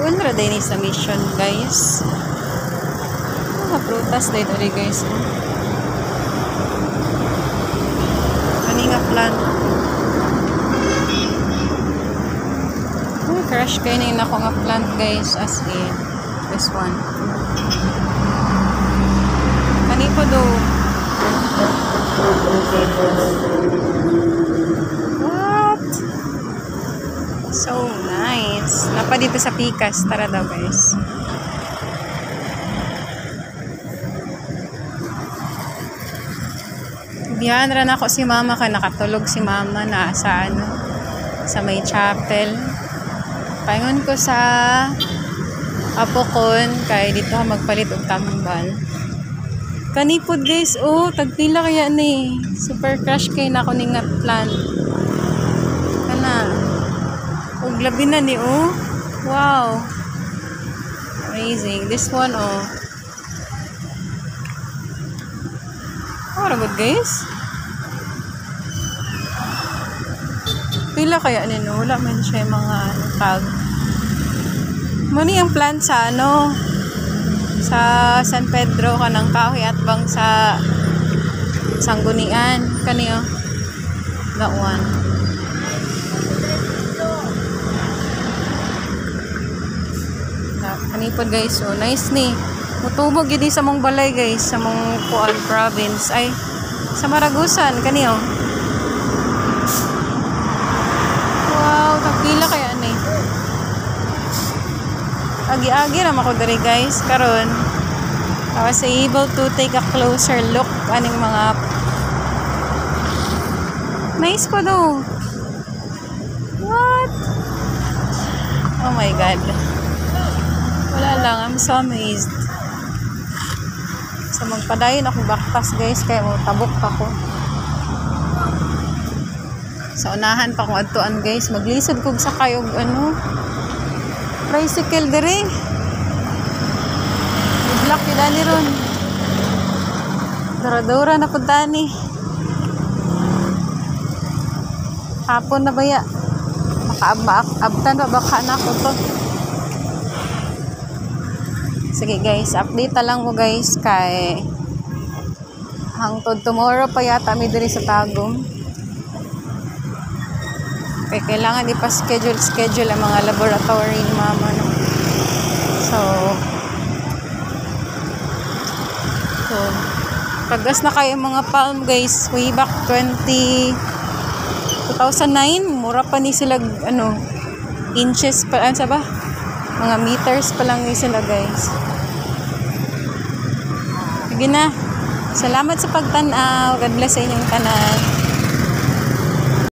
Doon ra din sa mission, guys. Mga prutas din uli, guys. Ano nga plant? Crush kayo na yun ako nga plant, guys. As in, this one. Kani po do. What? So nice. Napa dito sa Pikas. Tara daw, guys. Diyan rin ako si mama ka. Nakatulog si mama na sa ano, sa may chapel. Paingon ko sa apokon kay dito ka magpalit og tambal. Kanipod, guys, oh, tagpila kaya ni. Super crush kay na ako ning plant. Kana. Og labi na ni, oh. Wow. Amazing. This one, oh. Oh, good, guys. Pila kaya ni, no? Wala man siya mga tag. Mani ang plant sa ano, sa San Pedro kanang kahoy at bang sa Sanggunian kaniyo that one. Kanipod, guys, so nice ni mutubog gid sa mong balay, guys, sa mong Puan province ay sa Maragusan kaniyo. Wow, tagpila kaya ni. Agi-agi naman ako diri, guys, karon I was able to take a closer look aning mga nice po do. What? Oh my god, wala lang, I'm so amazed. So magpadayon ako baktas, guys, kaya mo tabok ako sa unahan pa kung adtuan, guys. Maglisod kog sa kayog ano tricycle diri. Good luck yun dani ron. Dura-dura na po dani. Hapon na baya. Makaabtan pa baka na ko to. Sige, guys, update lang mo, guys, kay hangtod tomorrow pa yata mi diri sa Tagum. Kaya kailangan ipa-schedule ang mga laboratory ni mama, no? So pagdas na kayo mga palm, guys, way back 2009 mura pa ni sila ano inches pa, ano sa ba, mga meters pa lang ni sila, guys. Sige na, salamat sa pagtanaw. God bless sa inyong tanan.